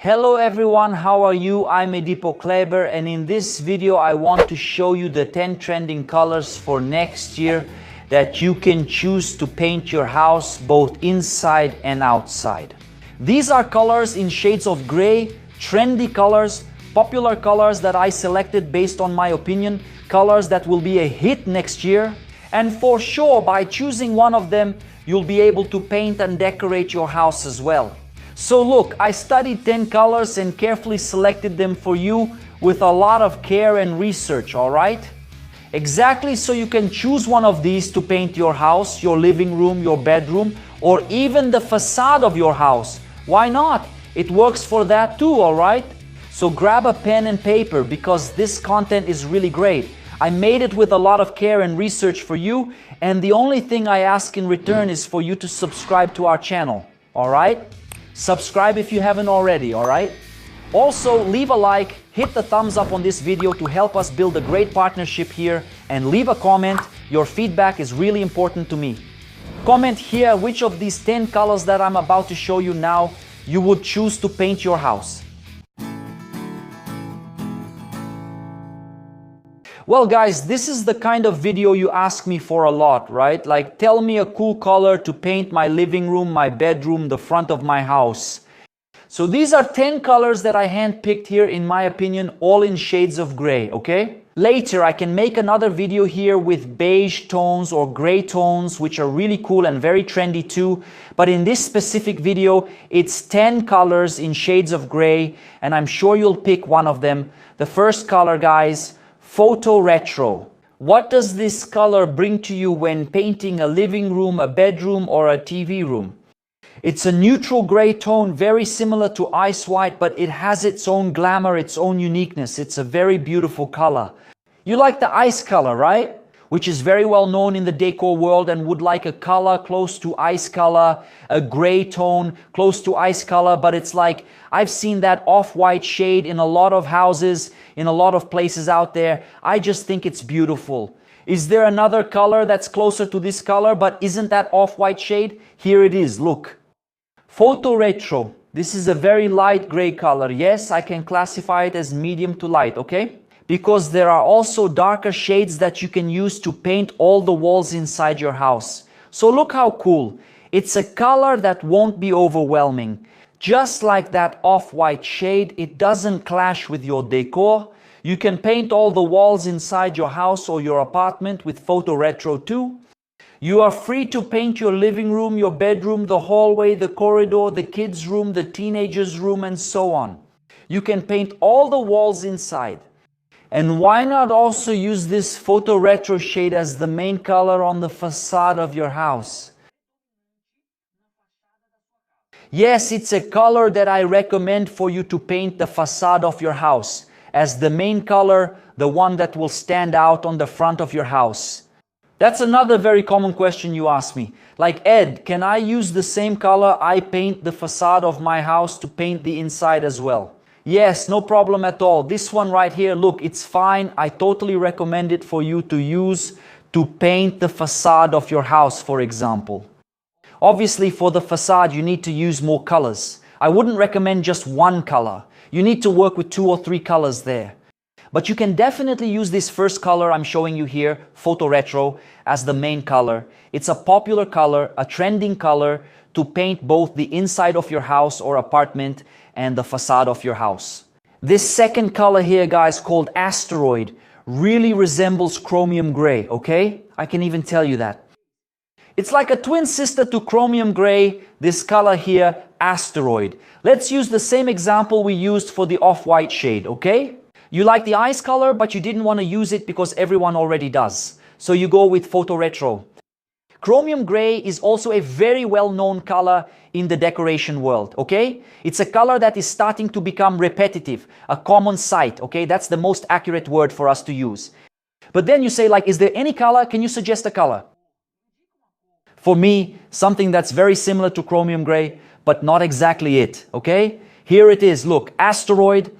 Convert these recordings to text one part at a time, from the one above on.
Hello everyone, how are you? I'm Edipo Kleber, and in this video I want to show you the 10 trending colors for next year that you can choose to paint your house both inside and outside. These are colors in shades of gray, trendy colors, popular colors that I selected based on my opinion, colors that will be a hit next year, and for sure by choosing one of them you'll be able to paint and decorate your house as well. So look, I studied 10 colors and carefully selected them for you with a lot of care and research, alright? Exactly, so you can choose one of these to paint your house, your living room, your bedroom, or even the facade of your house. Why not? It works for that too, alright? So grab a pen and paper because this content is really great. I made it with a lot of care and research for you, and the only thing I ask in return is for you to subscribe to our channel, alright? Subscribe if you haven't already, alright? Also, leave a like, hit the thumbs up on this video to help us build a great partnership here, and leave a comment. Your feedback is really important to me. Comment here which of these 10 colors that I'm about to show you now you would choose to paint your house. Well guys, this is the kind of video you ask me for a lot, right? Like, tell me a cool color to paint my living room, my bedroom, the front of my house. So these are 10 colors that I handpicked here, in my opinion, all in shades of gray, okay? Later I can make another video here with beige tones or gray tones, which are really cool and very trendy too. But in this specific video, it's 10 colors in shades of gray, and I'm sure you'll pick one of them. The first color, guys, Foto Retro. What does this color bring to you when painting a living room, a bedroom, or a TV room? It's a neutral gray tone, very similar to ice white, but it has its own glamour, its own uniqueness. It's a very beautiful color. You like the ice color, right? Which is very well known in the decor world, and would like a color close to ice color, a gray tone close to ice color, but it's like, I've seen that off-white shade in a lot of houses, in a lot of places out there. I just think it's beautiful. Is there another color that's closer to this color, but isn't that off-white shade? Here it is, look. Foto Retro. This is a very light gray color. Yes, I can classify it as medium to light, okay? Because there are also darker shades that you can use to paint all the walls inside your house. So look how cool. It's a color that won't be overwhelming. Just like that off-white shade, it doesn't clash with your decor. You can paint all the walls inside your house or your apartment with Foto Retro too. You are free to paint your living room, your bedroom, the hallway, the corridor, the kids' room, the teenagers' room, and so on. You can paint all the walls inside. And why not also use this Foto Retro shade as the main color on the facade of your house? Yes, it's a color that I recommend for you to paint the facade of your house as the main color, the one that will stand out on the front of your house. That's another very common question you ask me. Like, Ed, can I use the same color I paint the facade of my house to paint the inside as well? Yes, no problem at all. This one right here, look, it's fine. I totally recommend it for you to use to paint the facade of your house, for example. Obviously, for the facade, you need to use more colors. I wouldn't recommend just one color. You need to work with 2 or 3 colors there. But you can definitely use this first color I'm showing you here, Foto Retro, as the main color. It's a popular color, a trending color to paint both the inside of your house or apartment and the facade of your house. This second color here, guys, called Asteroide, really resembles chromium gray, okay? I can even tell you that. It's like a twin sister to chromium gray, this color here, Asteroid. Let's use the same example we used for the off-white shade, okay? You like the ice color, but you didn't want to use it because everyone already does. So you go with Foto Retro. Chromium gray is also a very well-known color in the decoration world, okay? It's a color that is starting to become repetitive, a common sight, okay? That's the most accurate word for us to use. But then you say, like, is there any color? Can you suggest a color? For me, something that's very similar to chromium gray, but not exactly it, okay? Here it is, look, Asteroid.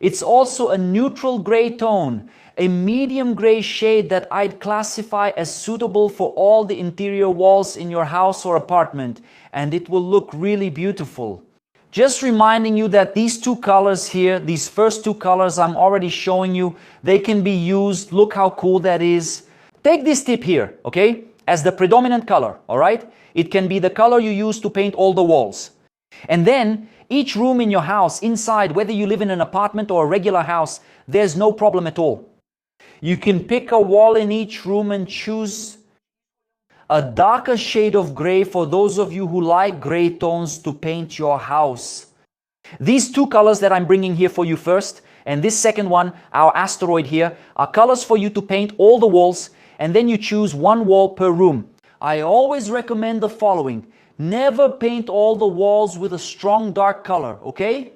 It's also a neutral gray tone, a medium gray shade that I'd classify as suitable for all the interior walls in your house or apartment, and it will look really beautiful. Just reminding you that these two colors here, these first two colors I'm already showing you, they can be used. Look how cool that is. Take this tip here, okay, as the predominant color, all right? It can be the color you use to paint all the walls. And then each room in your house, inside, whether you live in an apartment or a regular house, there's no problem at all. You can pick a wall in each room and choose a darker shade of gray for those of you who like gray tones to paint your house. These two colors that I'm bringing here for you first, and this second one, our Asteroide here, are colors for you to paint all the walls, and then you choose one wall per room. I always recommend the following. Never paint all the walls with a strong dark color, okay?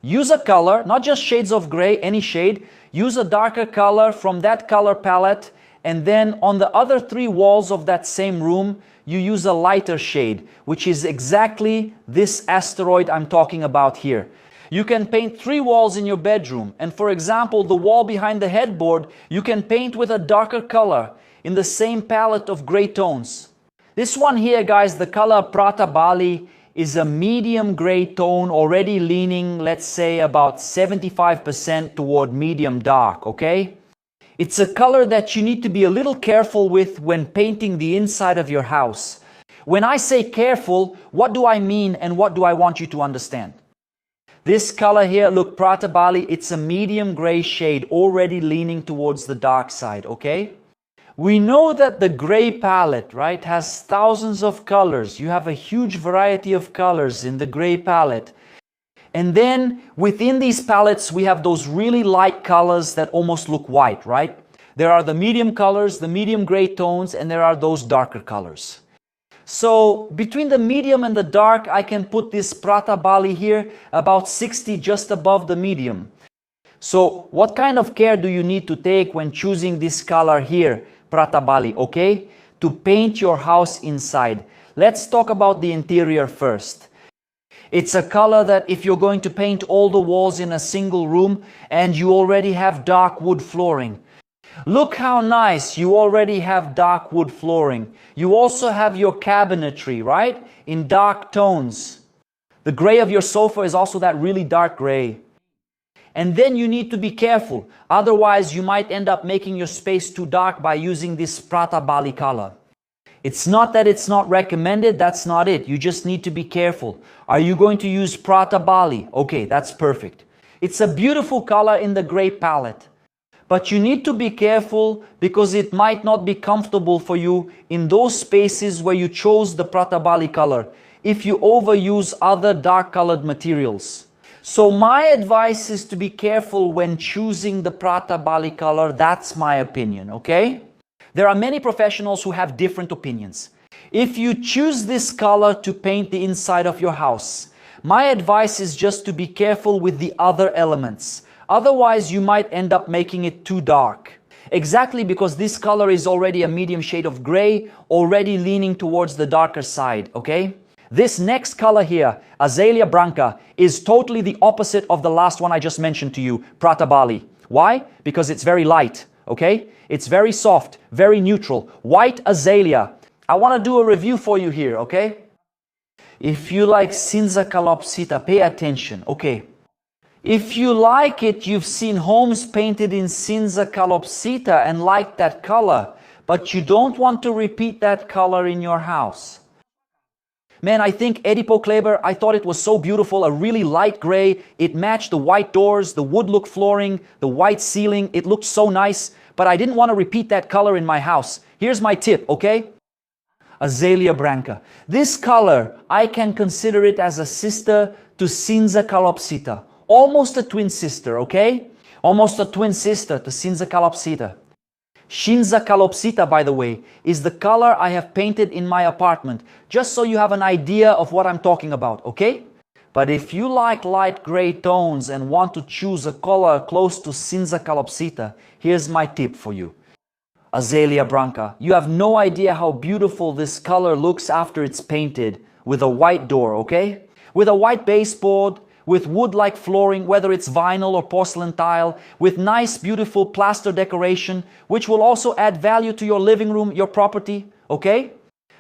Use a color, not just shades of gray, any shade. Use a darker color from that color palette, and then on the other three walls of that same room, you use a lighter shade, which is exactly this Asteroide I'm talking about here. You can paint three walls in your bedroom, and for example, the wall behind the headboard, you can paint with a darker color in the same palette of gray tones. This one here, guys, the color Prata Bali, is a medium gray tone, already leaning, let's say, about 75% toward medium dark, okay? It's a color that you need to be a little careful with when painting the inside of your house. When I say careful, what do I mean and what do I want you to understand? This color here, look, Prata Bali, it's a medium gray shade, already leaning towards the dark side, okay? We know that the gray palette, right, has thousands of colors. You have a huge variety of colors in the gray palette. And then within these palettes, we have those really light colors that almost look white, right? There are the medium colors, the medium gray tones, and there are those darker colors. So between the medium and the dark, I can put this Prata Bali here about 60 just above the medium. So what kind of care do you need to take when choosing this color here, Prata Bali, okay? To paint your house inside. Let's talk about the interior first. It's a color that if you're going to paint all the walls in a single room and you already have dark wood flooring. Look how nice, you already have dark wood flooring. You also have your cabinetry, right? In dark tones. The gray of your sofa is also that really dark gray. And then you need to be careful. Otherwise, you might end up making your space too dark by using this Prata Bali color. It's not that it's not recommended, that's not it. You just need to be careful. Are you going to use Prata Bali? Okay, that's perfect. It's a beautiful color in the gray palette. But you need to be careful because it might not be comfortable for you in those spaces where you chose the Prata Bali color if you overuse other dark colored materials. So my advice is to be careful when choosing the Prata Bali color. That's my opinion, okay? There are many professionals who have different opinions. If you choose this color to paint the inside of your house, my advice is just to be careful with the other elements. Otherwise, you might end up making it too dark. Exactly because this color is already a medium shade of gray, already leaning towards the darker side, okay? This next color here, Azalea Branca, is totally the opposite of the last one I just mentioned to you, Prata Bali. Why? Because it's very light, okay? It's very soft, very neutral. White Azalea. I want to do a review for you here, okay? If you like Cinza Calopsita, pay attention, okay? If you like it, you've seen homes painted in Cinza Calopsita and like that color, but you don't want to repeat that color in your house. Man, I think Edipo Kleber, I thought it was so beautiful, a really light gray. It matched the white doors, the wood look flooring, the white ceiling. It looked so nice, but I didn't want to repeat that color in my house. Here's my tip, okay? Azalea Branca. This color, I can consider it as a sister to Cinza Calopsita. Almost a twin sister, okay? Almost a twin sister to Cinza Calopsita. Cinza Calopsita, by the way, is the color I have painted in my apartment, just so you have an idea of what I'm talking about, okay? But if you like light gray tones and want to choose a color close to Cinza Calopsita, here's my tip for you. Azalea Branca. You have no idea how beautiful this color looks after it's painted with a white door, okay? With a white baseboard, with wood-like flooring, whether it's vinyl or porcelain tile, with nice, beautiful plaster decoration, which will also add value to your living room, your property, okay?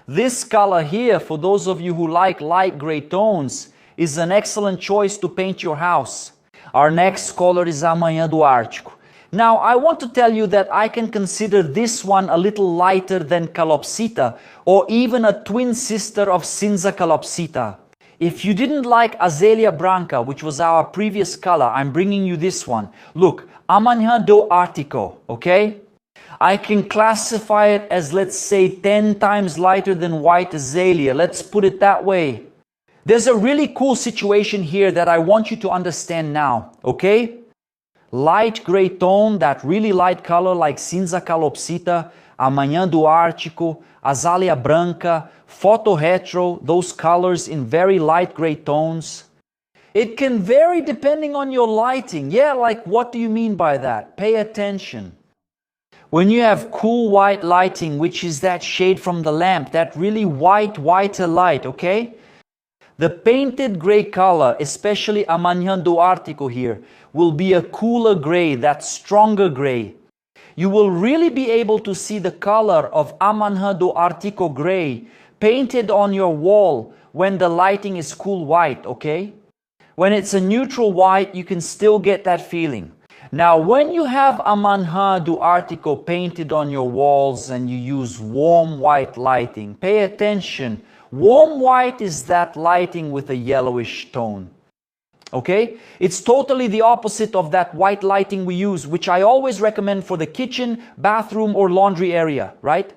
This color here, for those of you who like light gray tones, is an excellent choice to paint your house. Our next color is Amanhã do Ártico. Now, I want to tell you that I can consider this one a little lighter than Calopsita, or even a twin sister of Cinza Calopsita. If you didn't like Azalea Branca, which was our previous color, I'm bringing you this one. Look, Amanhã do Ártico, okay? I can classify it as, let's say, 10 times lighter than white azalea. Let's put it that way. There's a really cool situation here that I want you to understand now, okay? Light gray tone, that really light color like Cinza Calopsita, Amanhã do Ártico, Azalea Branca, Foto retro, those colors in very light gray tones. It can vary depending on your lighting. Yeah, like what do you mean by that? Pay attention. When you have cool white lighting, which is that shade from the lamp, that really whiter light, okay? The painted gray color, especially Amanhã do Ártico here, will be a cooler gray, that stronger gray. You will really be able to see the color of Amanhã do Ártico gray painted on your wall when the lighting is cool white, okay? When it's a neutral white, you can still get that feeling. Now, when you have Amanhã do Ártico painted on your walls and you use warm white lighting, pay attention. Warm white is that lighting with a yellowish tone. Okay? It's totally the opposite of that white lighting we use, which I always recommend for the kitchen, bathroom, or laundry area, right?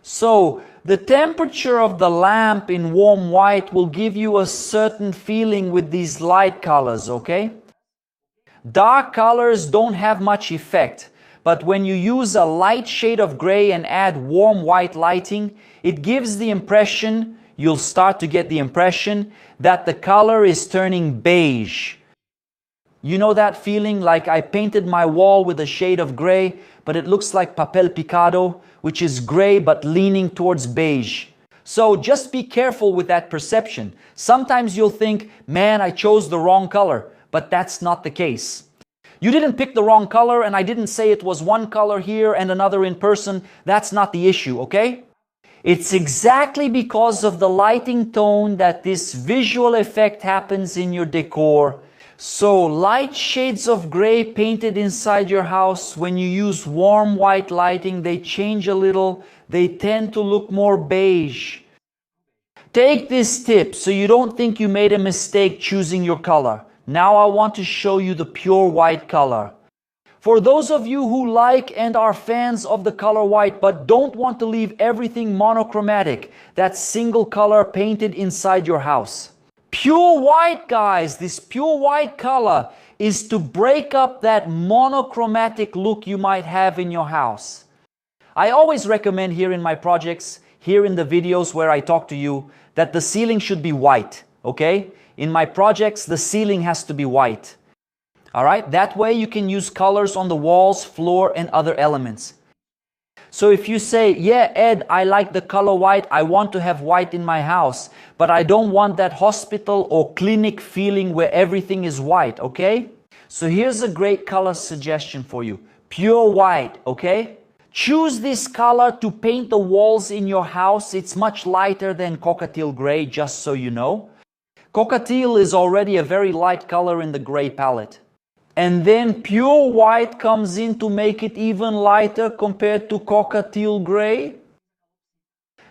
So, the temperature of the lamp in warm white will give you a certain feeling with these light colors, okay? Dark colors don't have much effect, but when you use a light shade of gray and add warm white lighting, it gives the impression, you'll start to get the impression, that the color is turning beige. You know that feeling like I painted my wall with a shade of gray, but it looks like papel picado, which is gray but leaning towards beige. So just be careful with that perception. Sometimes you'll think, man, I chose the wrong color, but that's not the case. You didn't pick the wrong color, and I didn't say it was one color here and another in person. That's not the issue, okay? It's exactly because of the lighting tone that this visual effect happens in your decor. So light shades of gray painted inside your house, when you use warm white lighting, they change a little. They tend to look more beige. Take this tip so you don't think you made a mistake choosing your color. Now I want to show you the pure white color. For those of you who like and are fans of the color white but don't want to leave everything monochromatic, that single color painted inside your house. Pure white, guys, this pure white color is to break up that monochromatic look you might have in your house. I always recommend here in my projects, here in the videos where I talk to you, that the ceiling should be white, okay? In my projects, the ceiling has to be white. Alright, that way you can use colors on the walls, floor, and other elements. So if you say, yeah, Ed, I like the color white, I want to have white in my house, but I don't want that hospital or clinic feeling where everything is white, okay? So here's a great color suggestion for you. Pure white, okay? Choose this color to paint the walls in your house. It's much lighter than cockatiel gray, just so you know. Cockatiel is already a very light color in the gray palette. And then pure white comes in to make it even lighter compared to cockatiel gray.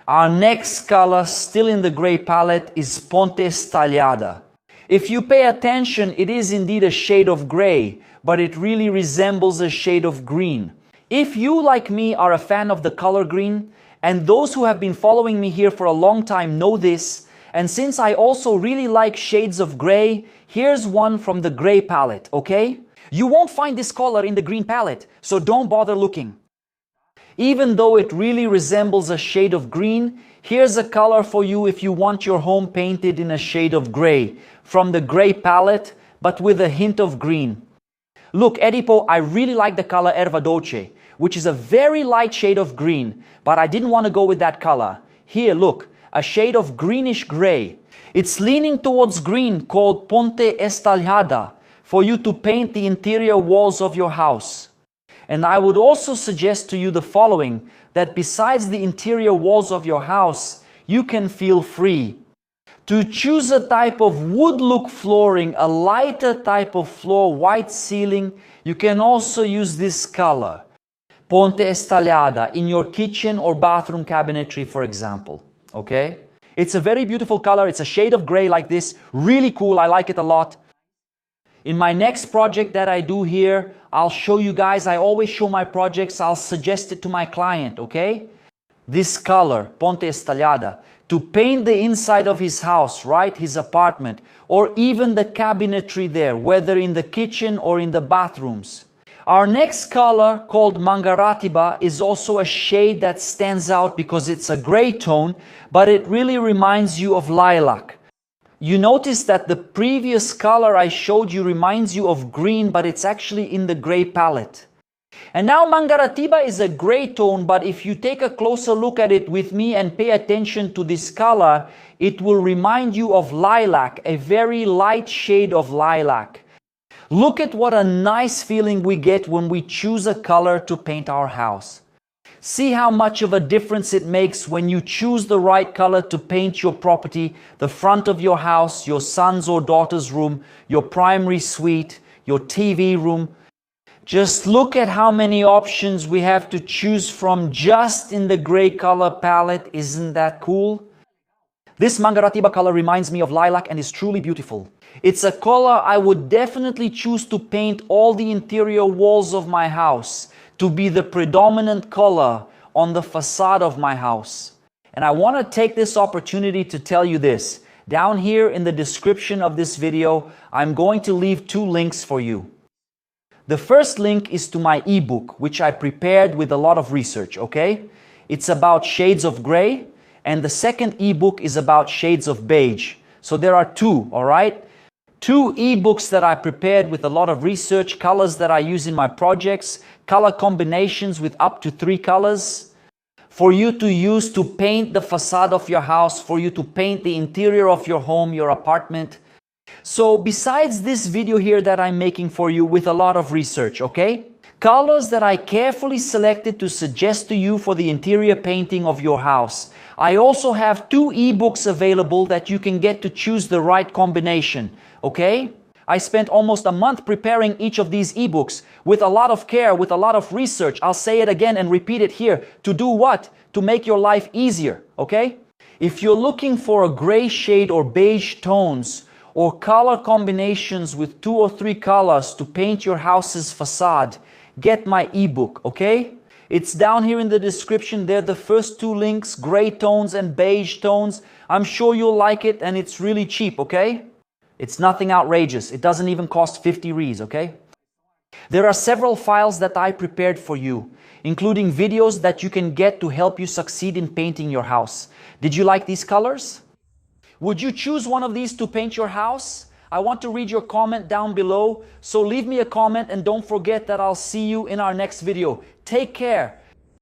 Our next color, still in the gray palette, is Ponte Estalhada. If you pay attention, it is indeed a shade of gray, but it really resembles a shade of green. If you, like me, are a fan of the color green, and those who have been following me here for a long time know this, and since I also really like shades of gray, here's one from the gray palette, okay? You won't find this color in the green palette, so don't bother looking. Even though it really resembles a shade of green, here's a color for you if you want your home painted in a shade of gray, from the gray palette, but with a hint of green. Look, Edipo, I really like the color Erva Dolce, which is a very light shade of green, but I didn't want to go with that color. Here, look, a shade of greenish gray. It's leaning towards green, called Ponte Estalhada, for you to paint the interior walls of your house. And I would also suggest to you the following, that besides the interior walls of your house, you can feel free To choose a type of wood look flooring, a lighter type of floor, white ceiling, you can also use this color, Ponte Estagliada, in your kitchen or bathroom cabinetry, for example. Okay? It's a very beautiful color. It's a shade of gray like this. Really cool. I like it a lot. In my next project that I do here, I'll show you guys. I always show my projects. I'll suggest it to my client, okay? This color, Ponte Estagliada, to paint the inside of his house, right? His apartment, or even the cabinetry there, whether in the kitchen or in the bathrooms. Our next color, called Mangaratiba, is also a shade that stands out because it's a gray tone, but it really reminds you of lilac. You notice that the previous color I showed you reminds you of green, but it's actually in the gray palette. And now Mangaratiba is a gray tone, but if you take a closer look at it with me and pay attention to this color, it will remind you of lilac, a very light shade of lilac. Look at what a nice feeling we get when we choose a color to paint our house. See how much of a difference it makes when you choose the right color to paint your property, the front of your house, your son's or daughter's room, your primary suite, your TV room. Just look at how many options we have to choose from just in the gray color palette. Isn't that cool? This Mangaratiba color reminds me of lilac and is truly beautiful. It's a color I would definitely choose to paint all the interior walls of my house, to be the predominant color on the facade of my house. And I want to take this opportunity to tell you this. Down here in the description of this video, I'm going to leave 2 links for you. The first link is to my ebook, which I prepared with a lot of research, okay? It's about shades of gray, and the second ebook is about shades of beige. So there are 2, all right? 2 ebooks that I prepared with a lot of research, colors that I use in my projects, color combinations with up to 3 colors, for you to use to paint the facade of your house, for you to paint the interior of your home, your apartment. So besides this video here that I'm making for you with a lot of research, okay? Colors that I carefully selected to suggest to you for the interior painting of your house. I also have 2 ebooks available that you can get to choose the right combination, okay? I spent almost a month preparing each of these ebooks with a lot of care, with a lot of research. I'll say it again and repeat it here. To do what? To make your life easier, okay? If you're looking for a gray shade or beige tones, or color combinations with 2 or 3 colors to paint your house's facade, get my ebook, okay? It's down here in the description. They're the first 2 links, gray tones and beige tones. I'm sure you'll like it, and it's really cheap, okay? It's nothing outrageous. It doesn't even cost 50 Rs, okay? There are several files that I prepared for you, including videos that you can get to help you succeed in painting your house. Did you like these colors? Would you choose one of these to paint your house? I want to read your comment down below, so leave me a comment and don't forget that I'll see you in our next video. Take care.